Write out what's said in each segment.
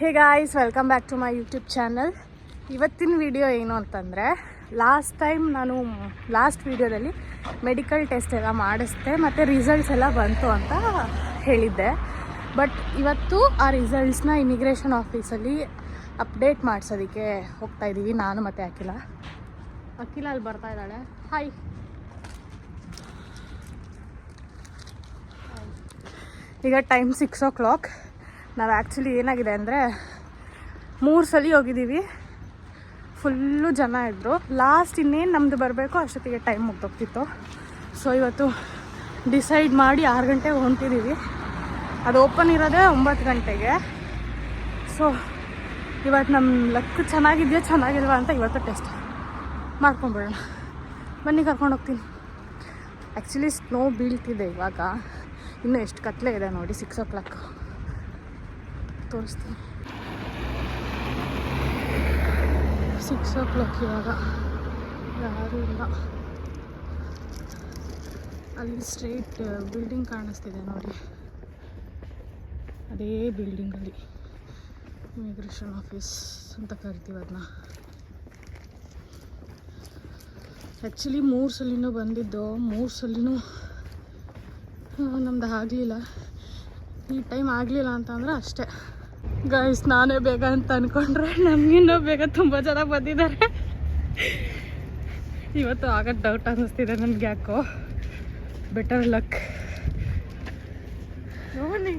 Hey guys, welcome back to my YouTube channel. ಇವತ್ತಿನ video ಏನು ಅಂತಂದರೆ, ಲಾಸ್ಟ್ ವಿಡಿಯೋದಲ್ಲಿ ಮೆಡಿಕಲ್ ಟೆಸ್ಟ್ ಎಲ್ಲ ಮಾಡಿಸ್ದೆ ಮತ್ತು ರಿಸಲ್ಟ್ಸ್ ಎಲ್ಲ ಬಂತು ಅಂತ ಹೇಳಿದ್ದೆ. ಬಟ್ ಇವತ್ತು ಆ ರಿಸಲ್ಟ್ಸ್ನ ಇಮಿಗ್ರೇಷನ್ ಆಫೀಸಲ್ಲಿ ಅಪ್ಡೇಟ್ ಮಾಡಿಸೋದಕ್ಕೆ ಹೋಗ್ತಾಯಿದ್ದೀವಿ, ನಾನು ಮತ್ತು ಅಖಿಲ ಅಲ್ಲಿ ಬರ್ತಾ ಇದ್ದಾಳೆ. ಹಾಯ್. ಈಗ ಟೈಮ್ 6 o'clock. ನಾವು ಆ್ಯಕ್ಚುಲಿ ಏನಾಗಿದೆ ಅಂದರೆ 3 ಸಲ ಹೋಗಿದ್ದೀವಿ, ಫುಲ್ಲು ಜನ ಇದ್ದರು. ಲಾಸ್ಟ್ ಇನ್ನೇನು ನಮ್ಮದು ಬರಬೇಕು ಅಷ್ಟೊತ್ತಿಗೆ ಟೈಮ್ ಮುಗ್ದೋಗ್ತಿತ್ತು. ಸೊ ಇವತ್ತು ಡಿಸೈಡ್ ಮಾಡಿ 6 ಗಂಟೆಗೆ ಹೊಂಟಿದ್ದೀವಿ. ಅದು ಓಪನ್ ಇರೋದೇ 9 ಗಂಟೆಗೆ. ಸೊ ಇವತ್ತು ನಮ್ಮ ಲಕ್ ಚೆನ್ನಾಗಿದೆಯಾ ಚೆನ್ನಾಗಿಲ್ವಾ ಅಂತ ಇವತ್ತು ಟೆಸ್ಟ್ ಮಾಡ್ಕೊಂಬಿಡೋಣ. ಬನ್ನಿ, ಕರ್ಕೊಂಡು ಹೋಗ್ತೀನಿ. ಆ್ಯಕ್ಚುಲಿ ಸ್ನೋ ಬೀಳ್ತಿದೆ ಇವಾಗ, ಇನ್ನೂ ಎಷ್ಟು ಕತ್ಲೆ ಇದೆ ನೋಡಿ. 6 o'clock ತೋರಿಸ್ತೀನಿ. 6 o'clock ಇವಾಗ ಯಾರೂ ಇಲ್ಲ. ಅಲ್ಲಿ ಸ್ಟ್ರೇಟ್ ಬಿಲ್ಡಿಂಗ್ ಕಾಣಿಸ್ತಿದೆ ನೋಡಿ, ಅದೇ ಬಿಲ್ಡಿಂಗಲ್ಲಿ ಇಮಿಗ್ರೇಷನ್ ಆಫೀಸ್ ಅಂತ ಕರಿತೀವಿ ಅದನ್ನ. ಆ್ಯಕ್ಚುಲಿ 3 ಸಲಿನೂ ಬಂದಿದ್ದು, 3 ಸಲಿನೂ ನಮ್ದು ಆಗಲಿಲ್ಲ. ಈ ಟೈಮ್ ಆಗಲಿಲ್ಲ ಅಂತಂದರೆ ಅಷ್ಟೇ ಗೈಸ್. ನಾನೇ ಬೇಗ ಅಂತ ಅಂದ್ಕೊಂಡ್ರೆ ನಮಗಿನ್ನೂ ಬೇಗ ತುಂಬ ಜನ ಬಂದಿದ್ದಾರೆ. ಇವತ್ತು ಆಗೋದು ಡೌಟ್ ಅನ್ನಿಸ್ತಿದೆ ನನಗೆ, ಯಾಕೋ ಬೆಟರ್ ಲಕ್.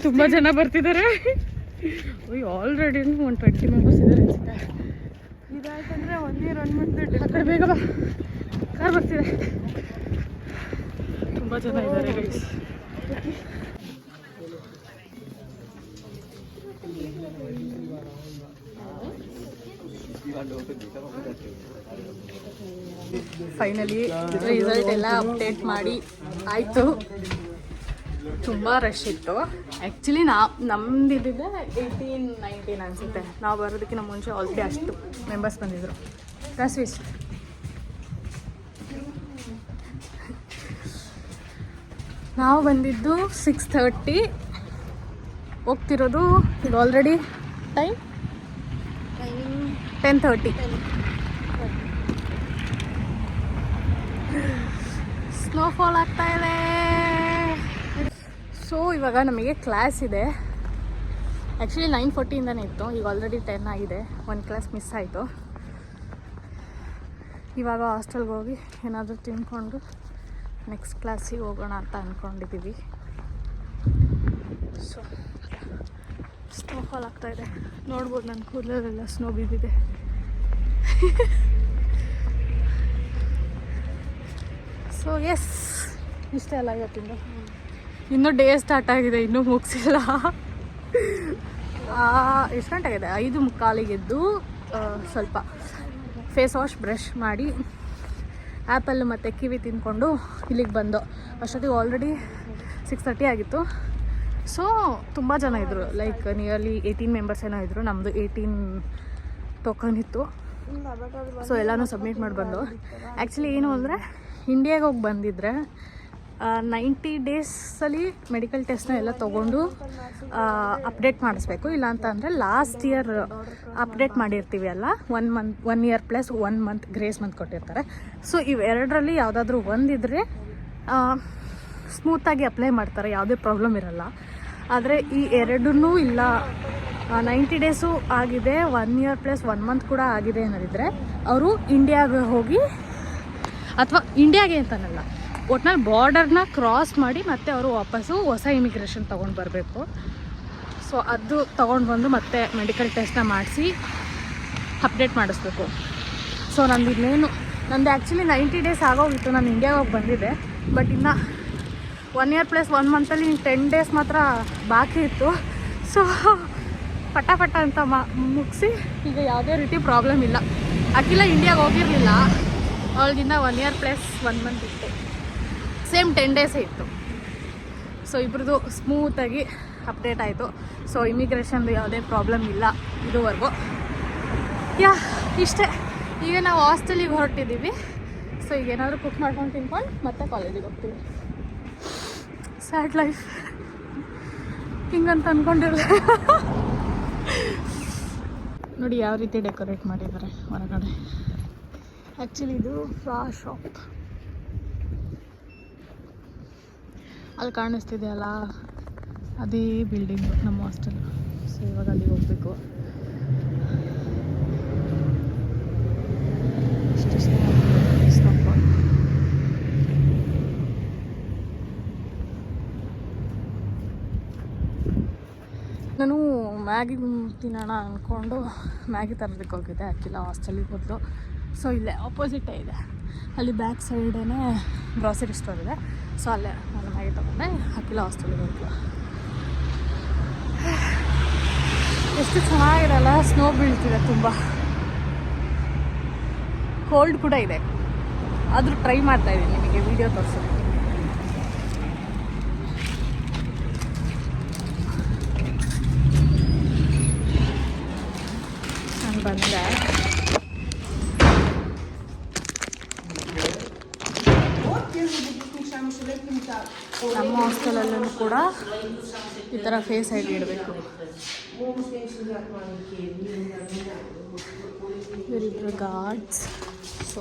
ತುಂಬ ಜನ ಬರ್ತಿದ್ದಾರೆ. ಆಲ್ರೆಡಿ ಒಂದು 20 ಮೆಂಬರ್ಸ್ ಇದ್ದಾರೆ ಅನ್ಸುತ್ತೆ. ಇದಾಯ್ತಂದರೆ 1 year 1 month ಆ ಕಡೆ ಬೇಗ ಬಾ, ಕಾರ್ ಬರ್ತಿದೆ. ತುಂಬ ಜನ ಇದ್ದಾರೆ ಗೈಸ್. ಫೈನಲಿ ರಿಸಲ್ಟ್ ಎಲ್ಲ ಅಪ್ಡೇಟ್ ಮಾಡಿ ಆಯಿತು. ತುಂಬ ರಶ್ ಇತ್ತು. ಆ್ಯಕ್ಚುಲಿ ನಮ್ದಿದ್ದಿದ್ದೆ 18-19 ಅನಿಸುತ್ತೆ. ನಾವು ಬರೋದಕ್ಕಿಂತ ಮುಂಚೆ ಆಲ್ರೆಡಿ ಅಷ್ಟು ಮೆಂಬರ್ಸ್ ಬಂದಿದ್ದರು. ರಸ್ವೀಸ್ ನಾವು ಬಂದಿದ್ದು 6:30, ಹೋಗ್ತಿರೋದು ಈಗ ಆಲ್ರೆಡಿ ಟೈಮ್ 10:30. ಸ್ನೋಫಾಲ್ ಆಗ್ತಾ ಇದೆ. ಸೊ ಇವಾಗ ನಮಗೆ ಕ್ಲಾಸ್ ಇದೆ. ಆ್ಯಕ್ಚುಲಿ 9:40ಇಂದನೇ ಇತ್ತು, ಈಗ ಆಲ್ರೆಡಿ 10 ಆಗಿದೆ. 1 ಕ್ಲಾಸ್ ಮಿಸ್ ಆಯಿತು. ಇವಾಗ ಹಾಸ್ಟೆಲ್ಗೆ ಹೋಗಿ ಏನಾದರೂ ತಿನ್ಕೊಂಡು ನೆಕ್ಸ್ಟ್ ಕ್ಲಾಸಿಗೆ ಹೋಗೋಣ ಅಂತ ಅಂದ್ಕೊಂಡಿದ್ದೀವಿ. ಸೊ ಸ್ನೋಫಾಲ್ ಆಗ್ತಾಯಿದೆ, ನೋಡ್ಬೋದು. ನನ್ನ ಕೂದಲೆಲ್ಲ ಸ್ನೋ ಬಿದ್ದಿದೆ. ಸೊ ಎಸ್, ಇಷ್ಟೇ ಅಲ್ಲ ಇವತ್ತಿಂದ. ಇನ್ನೂ ಡೇ ಸ್ಟಾರ್ಟ್ ಆಗಿದೆ, ಇನ್ನೂ ಮುಗಿಸಿಲ್ಲ. ಎಷ್ಟು ಗಂಟೆ ಆಗಿದೆ? 5:45 ಎದ್ದು ಸ್ವಲ್ಪ ಫೇಸ್ ವಾಶ್ ಬ್ರಷ್ ಮಾಡಿ ಆ್ಯಪಲ್ ಮತ್ತು ಕಿವಿ ತಿಂದ್ಕೊಂಡು ಇಲ್ಲಿಗೆ ಬಂದು ಅಷ್ಟೊತ್ತಿಗೆ ಆಲ್ರೆಡಿ 6:30 ಆಗಿತ್ತು. ಸೊ ತುಂಬ ಜನ ಇದ್ದರು, ಲೈಕ್ ನಿಯರ್ಲಿ 18 ಮೆಂಬರ್ಸ್ ಏನೋ ಇದ್ದರು. ನಮ್ಮದು 18 ಟೋಕನ್ ಇತ್ತು. ಸೊ ಎಲ್ಲನೂ ಸಬ್ಮಿಟ್ ಮಾಡಿ ಬಂದು. ಆ್ಯಕ್ಚುಲಿ ಏನು ಅಂದರೆ, ಇಂಡಿಯಾಗೆ ಹೋಗಿ ಬಂದಿದ್ದರೆ 90 ಡೇಸಲ್ಲಿ ಮೆಡಿಕಲ್ ಟೆಸ್ಟ್ನ ಎಲ್ಲ ತೊಗೊಂಡು ಅಪ್ಡೇಟ್ ಮಾಡಿಸ್ಬೇಕು. ಇಲ್ಲ ಅಂದರೆ ಲಾಸ್ಟ್ ಇಯರ್ ಅಪ್ಡೇಟ್ ಮಾಡಿರ್ತೀವಿ ಅಲ್ಲ, 1 year plus 1 month grace month ಕೊಟ್ಟಿರ್ತಾರೆ. ಸೊ ಇವೆರಡರಲ್ಲಿ ಯಾವುದಾದ್ರೂ ಒಂದಿದ್ರೆ ಸ್ಮೂತಾಗಿ ಅಪ್ಲೈ ಮಾಡ್ತಾರೆ, ಯಾವುದೇ ಪ್ರಾಬ್ಲಮ್ ಇರಲ್ಲ. ಆದರೆ ಈ ಎರಡೂ ಇಲ್ಲ, 90 ಡೇಸು ಆಗಿದೆ, 1 year ಪ್ಲಸ್ 1 month ಕೂಡ ಆಗಿದೆ ಅನ್ನೋದಿದ್ರೆ ಅವರು ಇಂಡಿಯಾಗೆ ಹೋಗಿ, ಅಥವಾ ಇಂಡಿಯಾಗೆ ಅಂತನಲ್ಲ, ಒಟ್ನಲ್ಲಿ ಬಾರ್ಡರ್ನ ಕ್ರಾಸ್ ಮಾಡಿ ಮತ್ತೆ ಅವರು ವಾಪಸ್ಸು ಹೊಸ ಇಮಿಗ್ರೇಷನ್ ತೊಗೊಂಡು ಬರಬೇಕು. ಸೊ ಅದು ತೊಗೊಂಡು ಬಂದು ಮತ್ತೆ ಮೆಡಿಕಲ್ ಟೆಸ್ಟ್ನ ಮಾಡಿಸಿ ಅಪ್ಡೇಟ್ ಮಾಡಿಸ್ಬೇಕು. ಸೊ ನಂದು ಆ್ಯಕ್ಚುಲಿ 90 ಡೇಸ್ ಆಗೋಗಿತ್ತು. ನಾನು ಇಂಡಿಯಾಗೆ ಹೋಗಿ ಬಂದಿದ್ದೆ. ಬಟ್ ಇನ್ನು 1 year ಪ್ಲಸ್ 1 monthಲ್ಲಿ 10 ಡೇಸ್ ಮಾತ್ರ ಬಾಕಿ ಇತ್ತು. ಸೊ ಪಟ ಅಂತ ಮುಗಿಸಿ ಈಗ ಯಾವುದೇ ರೀತಿ ಪ್ರಾಬ್ಲಮ್ ಇಲ್ಲ. ಅಖಿಲ ಇಂಡಿಯಾಗೆ ಹೋಗಿರಲಿಲ್ಲ, ಅವಳಿಗಿನ್ನ 1 year ಪ್ಲಸ್ 1 month ಇತ್ತು. ಸೇಮ್ 10 ಡೇಸೇ ಇತ್ತು. ಸೊ ಇಬ್ರದ್ದು ಸ್ಮೂತಾಗಿ ಅಪ್ಡೇಟ್ ಆಯಿತು. ಸೊ ಇಮಿಗ್ರೇಷನ್ದು ಯಾವುದೇ ಪ್ರಾಬ್ಲಮ್ ಇಲ್ಲ ಇದುವರೆಗೂ. ಇಷ್ಟೇ. ಈಗ ನಾವು ಹಾಸ್ಟೆಲಿಗೆ ಹೊರಟಿದ್ದೀವಿ. ಸೊ ಈಗ ಏನಾದರೂ ಕುಕ್ ಮಾಡ್ಕೊಂಡು ತಿನ್ಕೊಂಡು ಮತ್ತೆ ಕಾಲೇಜಿಗೆ ಹೋಗ್ತೀವಿ. ಸ್ಯಾಡ್ ಲೈಫ್, ಹಿಂಗಂತ ಅಂದ್ಕೊಂಡಿರಲಿಲ್ಲ. ನೋಡಿ ಯಾವ ರೀತಿ ಡೆಕೋರೇಟ್ ಮಾಡಿದ್ದಾರೆ ಹೊರಗಡೆ. ಆ್ಯಕ್ಚುಲಿ ಇದು ಫ್ಲವರ್ ಶಾಪ್. ಅಲ್ಲಿ ಕಾಣಿಸ್ತಿದೆಯಲ್ಲ ಅದೇ ಬಿಲ್ಡಿಂಗು ನಮ್ಮ ಹಾಸ್ಟೆಲ್. ಸೊ ಇವಾಗ ಅಲ್ಲಿ ಹೋಗಬೇಕು. ನಾನು ಮ್ಯಾಗಿ ತಿನ್ನೋಣ ಅಂದ್ಕೊಂಡು ಮ್ಯಾಗಿ ತರೋದಕ್ಕೆ ಹೋಗಿದ್ದೆ. ಆ್ಯಕ್ಚುಲಿ ಹಾಸ್ಟೆಲಿಗೆ ಬದಲು. ಸೊ ಇಲ್ಲೇ ಆಪೋಸಿಟೇ ಇದೆ, ಅಲ್ಲಿ ಬ್ಯಾಕ್ ಸೈಡೇ ಗ್ರಾಸರಿ ಸ್ಟೋರ್ ಇದೆ. ಸೊ ಅಲ್ಲೇ ನಾನು ಮ್ಯಾಗಿ ತೊಗೊಂಡೆ. ಅಕ್ಕಿಲ ಹಾಸ್ಟೆಲಿಗೆ ಹೋಗ್ಲು. ಎಷ್ಟು ಚೆನ್ನಾಗಿರಲ್ಲ, ಸ್ನೋ ಬೀಳ್ತಿದೆ, ತುಂಬ ಕೋಲ್ಡ್ ಕೂಡ ಇದೆ. ಆದರೂ ಟ್ರೈ ಮಾಡ್ತಾಯಿದ್ದೀನಿ ನಿಮಗೆ ವಿಡಿಯೋ ತೋರಿಸೋದಕ್ಕೆ. ನಾನು ಬಂದೆ. ನಮ್ಮ ಹಾಸ್ಟೆಲಲ್ಲೂ ಕೂಡ ಈ ಥರ ಫೇಸ್ ಐಡಿ ಇಡಬೇಕು. ಇವರಿಬ್ಬರು ಗಾರ್ಡ್ಸ್. ಸೊ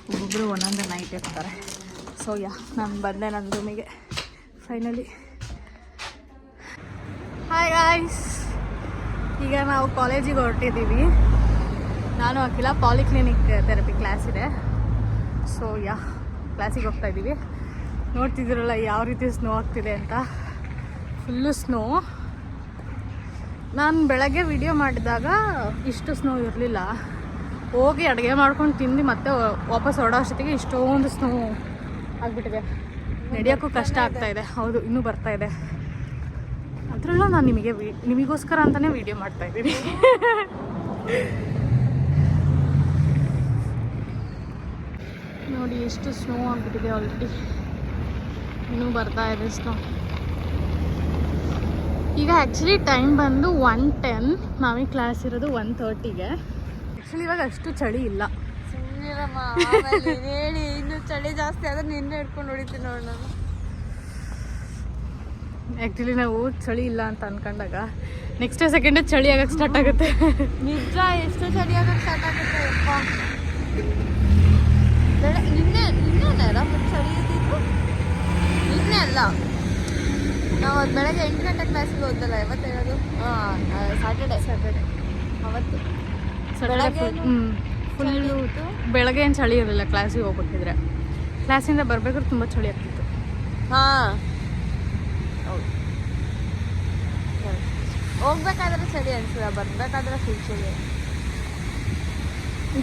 ಒಬ್ಬೊಬ್ಬರು ಒಂದೊಂದು ನೈಟ್ ಇರ್ತಾರೆ. ಸೊ ನಾನು ಬಂದೆ ನನ್ನ ರೂಮಿಗೆ ಫೈನಲಿ. ಹಾಯ್ ಗಾಯ್ಸ್, ಈಗ ನಾವು ಕಾಲೇಜಿಗೆ ಹೊರಟಿದ್ದೀವಿ. ನಾನು ಅಖಿಲ ಪಾಲಿಕ್ಲಿನಿಕ್ ಥೆರಪಿ ಕ್ಲಾಸ್ ಇದೆ. ಸೊ ಕ್ಲಾಸಿಗೆ ಹೋಗ್ತಾ ಇದ್ದೀವಿ. ನೋಡ್ತಿದ್ದೀರಲ್ಲ ಯಾವ ರೀತಿ ಸ್ನೋ ಆಗ್ತಿದೆ ಅಂತ. Full snow. ನಾನು ಬೆಳಗ್ಗೆ ವಿಡಿಯೋ ಮಾಡಿದಾಗ ಇಷ್ಟು ಸ್ನೋ ಇರಲಿಲ್ಲ. ಹೋಗಿ ಅಡುಗೆ ಮಾಡ್ಕೊಂಡು ತಿಂದು ಮತ್ತೆ ವಾಪಸ್ ಹೊರಡೋ ಅಷ್ಟೊತ್ತಿಗೆ ಇಷ್ಟೊಂದು ಸ್ನೋ ಆಗಿಬಿಟ್ಟಿದೆ. ನಡೆಯೋಕ್ಕೂ ಕಷ್ಟ ಆಗ್ತಾಯಿದೆ. ಹೌದು, ಇನ್ನೂ ಬರ್ತಾಯಿದೆ. ಅದರಲ್ಲೂ ನಾನು ನಿಮಗೋಸ್ಕರ ಅಂತಲೇ ವಿಡಿಯೋ ಮಾಡ್ತಾಯಿದ್ದೀನಿ. ನೋಡಿ ಎಷ್ಟು ಸ್ನೋ ಆಗಿಬಿಟ್ಟಿದೆ ಆಲ್ರೆಡಿ. ಇನ್ನೂ ಬರ್ತಾ ಇದೆ ಸ್ನೋ. ಈಗ ಆ್ಯಕ್ಚುಲಿ ಟೈಮ್ ಬಂದು 1:10. ನಾವೀಗ ಕ್ಲಾಸ್ ಇರೋದು 1:30ಗೆ. ಆ್ಯಕ್ಚುಲಿ ಇವಾಗ ಅಷ್ಟು ಚಳಿ ಇಲ್ಲ. ಹೇಳಿ ಇನ್ನು ಚಳಿ ಜಾಸ್ತಿ ಆದರೆ ನಿನ್ನೆ ಹಿಡ್ಕೊಂಡು ಹೊಡಿತೀನಿ ನೋಡಿ ನಾನು. ಆ್ಯಕ್ಚುಲಿ ನಾವು ಚಳಿ ಇಲ್ಲ ಅಂತ ಅನ್ಕೊಂಡಾಗ ನೆಕ್ಸ್ಟ್ ಸೆಕೆಂಡ್ ಚಳಿ ಆಗಕ್ಕೆ ಸ್ಟಾರ್ಟ್ ಆಗುತ್ತೆ. ನಿಜ, ಎಷ್ಟು ಚಳಿ ಆಗಕ್ಕೆ ಸ್ಟಾರ್ಟ್ ಆಗುತ್ತೆ ಅಪ್ಪ. ನಿನ್ನೆಲ್ಲ ಫುಲ್ ಚಳಿ ಇದ್ದಿದ್ದು. ನಿನ್ನೆ ಅಲ್ಲ, ನಾವು ಅದು ಬೆಳಗ್ಗೆ 8 ಗಂಟೆ ಕ್ಲಾಸಿಗೆ ಹೋದಲ್ಲ. ಯಾವತ್ತು ಹೇಳೋದು? ಸ್ಯಾಟರ್ಡೆ ಅವತ್ತು ಬೆಳಗ್ಗೆ ಫುಲ್ಲು ಬೆಳಗ್ಗೆ ಏನು ಚಳಿ ಇರಲಿಲ್ಲ. ಕ್ಲಾಸಿಗೆ ಹೋಗ್ಬೇಕಿದ್ರೆ ಕ್ಲಾಸಿಂದ ಬರ್ಬೇಕಾದ್ರೆ ತುಂಬ ಚಳಿ ಆಗ್ತಿತ್ತು. ಹಾಂ, ಹೌದು. ಹೋಗ್ಬೇಕಾದ್ರೆ ಚಳಿ ಅನ್ಸಲ್ಲ, ಬರ್ಬೇಕಾದ್ರೆ ಫುಲ್ ಚಳಿ.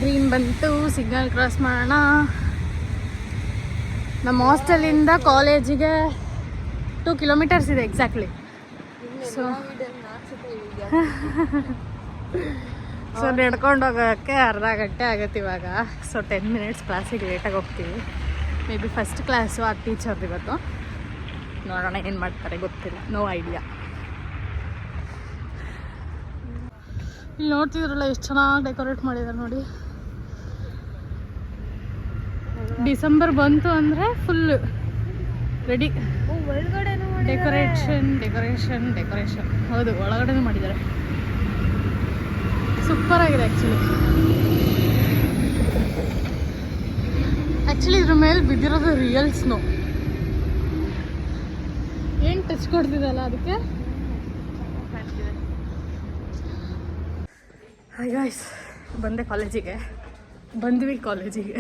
ಗ್ರೀನ್ ಬಂತು, ಸಿಗ್ನಲ್ ಕ್ರಾಸ್ ಮಾಡೋಣ. ನಮ್ಮ ಹಾಸ್ಟೆಲಿಂದ ಕಾಲೇಜಿಗೆ 2 ಕಿಲೋಮೀಟರ್ಸ್ ಇದೆ ಎಕ್ಸಾಕ್ಟ್ಲಿ. ಸೊ ನಡ್ಕೊಂಡು ಹೋಗೋಕ್ಕೆ ಅರ್ಧ ಗಂಟೆ ಆಗುತ್ತೆ ಇವಾಗ. ಸೊ 10 ಮಿನಿಟ್ಸ್ ಕ್ಲಾಸಿಗೆ ಲೇಟಾಗಿ ಹೋಗ್ತೀವಿ. ಮೇ ಬಿ ಫಸ್ಟ್ ಕ್ಲಾಸು ಆ ಟೀಚರ್ದು ಇವತ್ತು. ನೋಡೋಣ ಏನು ಮಾಡ್ತಾರೆ, ಗೊತ್ತಿಲ್ಲ, ನೋ ಐಡಿಯಾ. ಇಲ್ಲಿ ನೋಡ್ತಿದ್ರಲ್ಲ ಎಷ್ಟು ಚೆನ್ನಾಗಿ ಡೆಕೋರೇಟ್ ಮಾಡಿದ್ದಾರೆ ನೋಡಿ. ಡಿಸೆಂಬರ್ ಬಂತು ಅಂದರೆ ಫುಲ್ ರೆಡಿ. ಡೆಕೋರೇಷನ್. ಹೌದು, ಒಳಗಡೆನೂ ಮಾಡಿದ್ದಾರೆ. ಸೂಪರ್ ಆಗಿದೆ ಆ್ಯಕ್ಚುಲಿ ಇದ್ರ ಮೇಲೆ ಬಿದ್ದಿರೋದು ರಿಯಲ್ ಸ್ನೋ. ಏನು ಟಚ್ ಕೊಡ್ತಿದ್ದಲ್ಲ ಅದಕ್ಕೆ. ಹಾಯ್ ಗಾಯ್ಸ್, ಬಂದ್ವಿ ಕಾಲೇಜಿಗೆ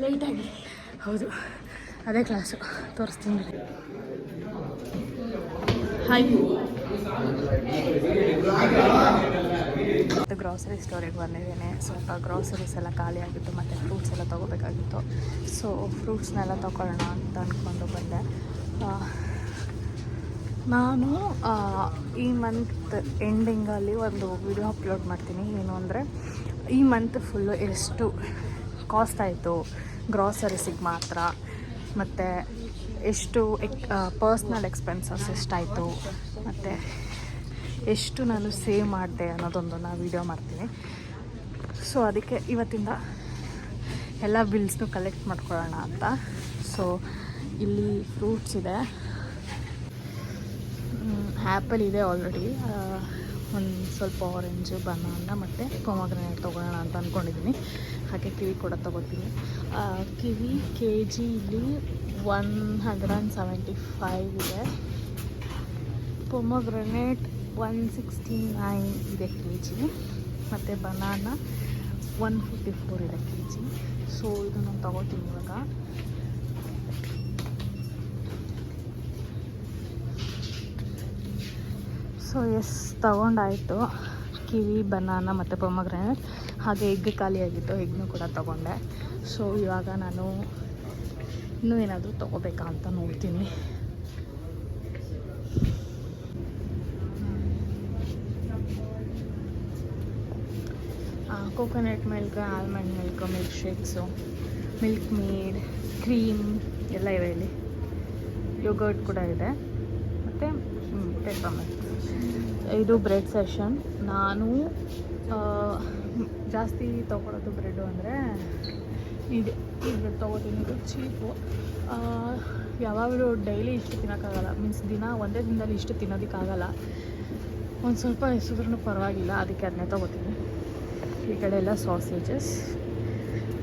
ಲೇಟಾಗಿ. ಹೌದು, ಅದೇ ಕ್ಲಾಸು, ತೋರಿಸ್ತೀನಿ. ಹಾಯ್, ಗ್ರಾಸರಿ ಸ್ಟೋರಿಗೆ ಬಂದಿದ್ದೇನೆ. ಸ್ವಲ್ಪ ಗ್ರಾಸರೀಸ್ ಎಲ್ಲ ಖಾಲಿ ಆಗಿತ್ತು, ಮತ್ತು ಫ್ರೂಟ್ಸ್ ಎಲ್ಲ ತೊಗೋಬೇಕಾಗಿತ್ತು. ಸೊ ಫ್ರೂಟ್ಸ್ನೆಲ್ಲ ತೊಗೊಳ್ಳೋಣ ಅಂತ ಅಂದ್ಕೊಂಡು ಬಂದೆ. ನಾನು ಈ ಮಂತ್ ಎಂಡಿಂಗಲ್ಲಿ ಒಂದು ವಿಡಿಯೋ ಅಪ್ಲೋಡ್ ಮಾಡ್ತೀನಿ. ಏನು ಅಂದರೆ ಈ ಮಂತ್ ಫುಲ್ಲು ಎಷ್ಟು ಕಾಸ್ಟ್ ಆಯಿತು ಗ್ರಾಸರೀಸಿಗೆ ಮಾತ್ರ, ಮತ್ತು ಎಷ್ಟು ಪರ್ಸ್ನಲ್ ಎಕ್ಸ್ಪೆನ್ಸಸ್ ಎಷ್ಟಾಯಿತು, ಮತ್ತು ಎಷ್ಟು ನಾನು ಸೇವ್ ಮಾಡಿದೆ ಅನ್ನೋದೊಂದನ್ನು ವೀಡಿಯೋ ಮಾಡ್ತೀನಿ. ಸೊ ಅದಕ್ಕೆ ಇವತ್ತಿಂದ ಎಲ್ಲ ಬಿಲ್ಸ್ನು ಕಲೆಕ್ಟ್ ಮಾಡ್ಕೊಳ್ಳೋಣ ಅಂತ. ಸೊ ಇಲ್ಲಿ ಫ್ರೂಟ್ಸ್ ಇದೆ, ಆ್ಯಪಲ್ ಇದೆ ಆಲ್ರೆಡಿ, ಒಂದು ಸ್ವಲ್ಪ ಆರೆಂಜು ಬನಾನ ಮತ್ತು ಪೊಮಗ್ರೆನೇಟ್ ತೊಗೊಳ್ಳೋಣ ಅಂತ ಅಂದ್ಕೊಂಡಿದ್ದೀನಿ. ಹಾಗೆ ಕಿವಿ ಕೂಡ ತೊಗೋತೀನಿ. ಕಿವಿ ಕೆ ಜಿ ಇಲ್ಲಿ 175 ಇದೆ. ಪೊಮಗ್ರೆನೇಟ್ 169 ಇದೆ ಕೆ ಜಿ. ಮತ್ತು ಬನಾನ 154 ಇದೆ ಕೆ ಜಿ. ಸೊ ಇದು ನಾನು ತೊಗೋತೀನಿ ಇವಾಗ. ಸೊ ತೊಗೊಂಡಾಯಿತು. ಕಿವಿ, ಬನಾನ ಮತ್ತು ಪೊಮಗ್ರೆನೇಟ್. ಹಾಗೆ ಎಗ್ ಖಾಲಿಯಾಗಿತ್ತು, ಎಗ್ನೂ ಕೂಡ ತೊಗೊಂಡೆ. ಸೊ ಇವಾಗ ನಾನು ಇನ್ನೂ ಏನಾದರೂ ತೊಗೋಬೇಕಾ ಅಂತ ನೋಡ್ತೀನಿ. Coconut milk, almond milk, milk shakes, milk made, cream ಎಲ್ಲ ಇವೆ ಇಲ್ಲಿ. ಯೋಗರ್ಟ್ ಕೂಡ ಇದೆ ಮತ್ತು ಪೆಪ್ಪರ್ಮೆಂಟ್. ಇದು ಬ್ರೆಡ್ ಸೆಷನ್. ನಾನು ಜಾಸ್ತಿ ತೊಗೊಳೋದು ಬ್ರೆಡ್ಡು ಅಂದರೆ ಇದು ಈ ಬ್ರೆಡ್ ತೊಗೋತೀನಿ. ಇದು ಚೀಪು. ಯಾವಾಗಲೂ ಡೈಲಿ ಇಷ್ಟು ತಿನ್ನೋಕ್ಕಾಗಲ್ಲ, ಮೀನ್ಸ್ ಒಂದೇ ದಿನದಲ್ಲಿ ಇಷ್ಟು ತಿನ್ನೋದಕ್ಕಾಗಲ್ಲ. ಒಂದು ಸ್ವಲ್ಪ ಎಸಿದ್ರೂ ಪರವಾಗಿಲ್ಲ, ಅದಕ್ಕೆ ಅದನ್ನೇ ತೊಗೋತೀನಿ. ಈ ಕಡೆ ಎಲ್ಲ ಸಾಸೇಜಸ್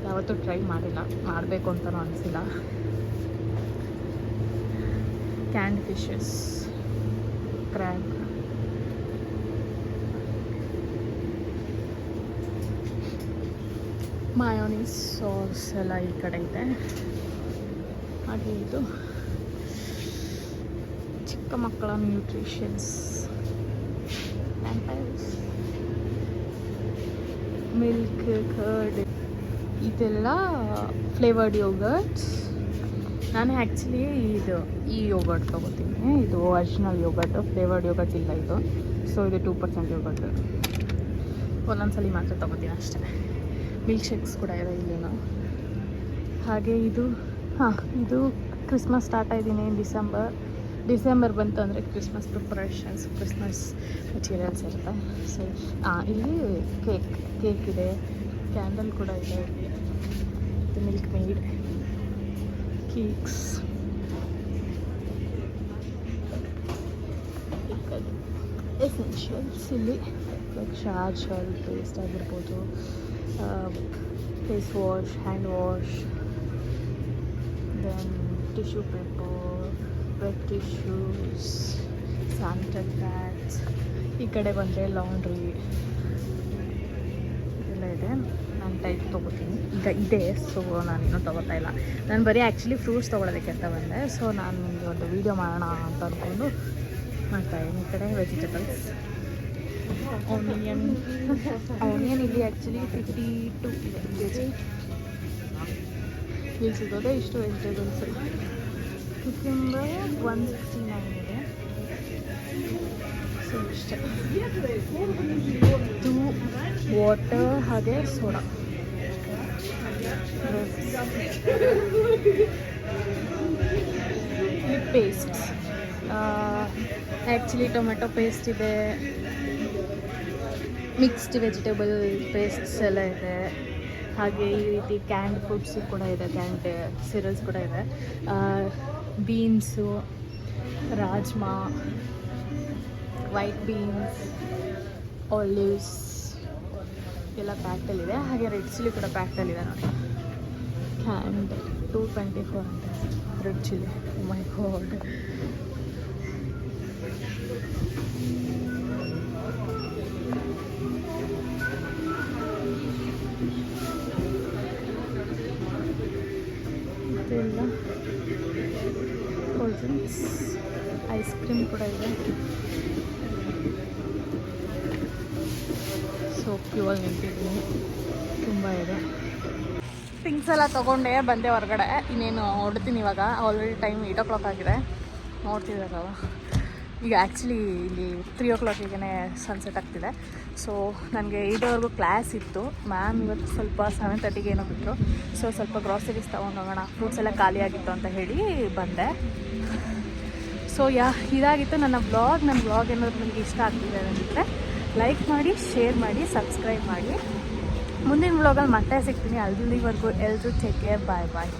ಯಾವತ್ತೂ ಟ್ರೈ ಮಾಡಿಲ್ಲ, ಮಾಡಬೇಕು ಅಂತಲೂ ಅನಿಸಿಲ್ಲ. Canned fishes, crab, mayonnaise sauce ಎಲ್ಲ ಈ ಕಡೆ ಇದೆ. ಹಾಗೆ ಇದು ಚಿಕ್ಕ ಮಕ್ಕಳ ನ್ಯೂಟ್ರಿಷನ್ಸ್, ಮಿಲ್ಕ್, ಕರ್ಡ್, ಇದೆಲ್ಲ ಫ್ಲೇವರ್ಡ್ ಯೋಗರ್ಟ್ಸ್. ನಾನು ಆ್ಯಕ್ಚುಲಿ ಈ ಯೋಗರ್ಟ್ ತೊಗೋತೀನಿ. ಇದು ಒರಿಜಿನಲ್ ಯೋಗರ್ಟ್, ಫ್ಲೇವರ್ಡ್ ಯೋಗರ್ಟ್ ಇಲ್ಲ ಇದು. ಸೊ ಇದು 2% ಯೋಗರ್ಟ್. ಒಂದೊಂದ್ಸಲಿ ಮಾತ್ರ ತೊಗೋತೀನಿ ಅಷ್ಟೇ. ಮಿಲ್ಕ್ ಶೇಕ್ಸ್ ಕೂಡ ಇದೆ ಇಲ್ಲೇನು. ಹಾಗೆ ಇದು ಇದು ಕ್ರಿಸ್ಮಸ್ ಸ್ಟಾರ್ಟ್ ಆಗಿದ್ದೀನಿ. ಡಿಸೆಂಬರ್ ಬಂತು ಅಂದರೆ ಕ್ರಿಸ್ಮಸ್ ಪ್ರಿಪ್ರೇಷನ್ಸ್, ಕ್ರಿಸ್ಮಸ್ ಮೆಟೀರಿಯಲ್ಸ್ ಇರುತ್ತೆ. ಸೊ ಇಲ್ಲಿ ಕೇಕ್ ಇದೆ, ಕ್ಯಾಂಡಲ್ ಕೂಡ ಇದೆ ಇಲ್ಲಿ. ಇದು ಮಿಲ್ಕ್ ಮೇಡ್, ಕೇಕ್ಸ್, ಎಸೆನ್ಷಿಯಲ್ಸ್ ಇಲ್ಲಿ ಲೈಕ್ ಶಾರ್ಟ್ ಪೇಸ್ಟ್ ಆಗಿರ್ಬೋದು, face wash, hand wash, then tissue paper, wet tissues, sanitary pads. ಈ ಕಡೆ ಬಂದರೆ ಲಾಂಡ್ರಿ ಇದೆಲ್ಲ ಇದೆ. ನಾನು ಟೈಪ್ ತೊಗೋತೀನಿ ಈಗ ಇದೆ. ಸೊ ನಾನಿನ್ನೂ ತೊಗೋತಾ ಇಲ್ಲ. ನಾನು ಬರೀ ಆ್ಯಕ್ಚುಲಿ ಫ್ರೂಟ್ಸ್ ತೊಗೊಳೋದಕ್ಕೆ ಅಂತ ಬಂದೆ. ಸೊ ನಾನು ನಿಮಗೆ ಒಂದು ವೀಡಿಯೋ ಮಾಡೋಣ ಅಂತ ಅಂದ್ಕೊಂಡು ಮಾಡ್ತಾಯಿದ್ದೀನಿ. ಈ ಕಡೆ ವೆಜಿಟೇಬಲ್ಸ್, ಆನಿಯನ್ ಇಲ್ಲಿ ಆ್ಯಕ್ಚುಲಿ 52 ಇದೆ ಕೆ ಜಿ. ಇಲ್ಲಿ ಸಿಗೋದೆ ಇಷ್ಟು ವೆಜಿಟೇಬಲ್ಸ್. ಕುಕುಂಬರ್ 169 ಇದೆ. ಸೊ ಇಷ್ಟೇ. ಇದು ವಾಟರ್ ಹಾಗೆ ಸೋಡಾ. ಈ ಪೇಸ್ಟ್ ಆ್ಯಕ್ಚುಲಿ ಟೊಮೆಟೊ ಪೇಸ್ಟ್ ಇದೆ, ಮಿಕ್ಸ್ಡ್ ವೆಜಿಟೇಬಲ್ ಪೇಸ್ಟ್ಸ್ ಎಲ್ಲ ಇದೆ. ಹಾಗೆ ಈ ರೀತಿ ಕ್ಯಾಂಡ್ ಫುಡ್ಸು ಕೂಡ ಇದೆ, ಕ್ಯಾಂಡ್ ಸಿರಲ್ಸ್ ಕೂಡ ಇದೆ. Beans, rajma, white beans, olives ಎಲ್ಲ ಪ್ಯಾಕ್ಟಲ್ಲಿದೆ. ಹಾಗೆ ರೆಡ್ ಚಿಲ್ಲಿ ಕೂಡ ಪ್ಯಾಕ್ಟಲ್ಲಿದೆ ನೋಡಿ. ಕ್ಯಾಂಡ್ 224 ಅಂತ ರೆಡ್ ಚಿಲ್ಲಿ. ಮೈ ಗಾಡ್. ಇದೆಲ್ಲ ಕೋಲ್ಡ್ ಡ್ರಿಂಕ್ಸ್, ಐಸ್ ಕ್ರೀಮ್ ಕೂಡ ಇದೆ. ಸೋಪ್ಗೆ ನಿಂತಿದ್ದೀನಿ, ತುಂಬ ಇದೆ. ಥಿಂಗ್ಸ್ ಎಲ್ಲ ತೊಗೊಂಡೆ ಬಂದೆ ಹೊರಗಡೆ. ಇನ್ನೇನು ಹೊರಡ್ತೀನಿ ಇವಾಗ. ಆಲ್ರೆಡಿ ಟೈಮ್ 8 o'clock ಆಗಿದೆ, ನೋಡ್ತಿದ್ದಾರಲ್ಲ. ಈಗ ಆ್ಯಕ್ಚುಲಿ ಇಲ್ಲಿ 3 o'clockಗೆ ಸನ್ಸೆಟ್ ಆಗ್ತಿದೆ. ಸೊ ನನಗೆ 8 ಕ್ಲಾಸ್ ಇತ್ತು. ಮ್ಯಾಮ್ ಇವತ್ತು ಸ್ವಲ್ಪ 7:30ಗೆ ಏನೋ ಬಿಟ್ಟರು. ಸೊ ಸ್ವಲ್ಪ ಗ್ರಾಸರೀಸ್ ತೊಗೊಂಡೋಗೋಣ, ಫ್ರೂಟ್ಸ್ ಎಲ್ಲ ಖಾಲಿಯಾಗಿತ್ತು ಅಂತ ಹೇಳಿ ಬಂದೆ. ಸೊ ಇದಾಗಿತ್ತು ನನ್ನ ವ್ಲಾಗ್. ನನ್ನ ವ್ಲಾಗ್ ಏನಾದರೂ ನಿಮಗೆ ಇಷ್ಟ ಆಗ್ತಿದೆ ಅಂದರೆ ಲೈಕ್ ಮಾಡಿ, ಶೇರ್ ಮಾಡಿ, ಸಬ್ಸ್ಕ್ರೈಬ್ ಮಾಡಿ. ಮುಂದಿನ ವ್ಲಾಗಲ್ಲಿ ಮತ್ತೆ ಸಿಗ್ತೀನಿ. ಅಲ್ಲಿವರೆಗೂ ಎಲ್ಲರೂ ಟೇಕ್ ಕೇರ್. ಬಾಯ್ ಬಾಯ್.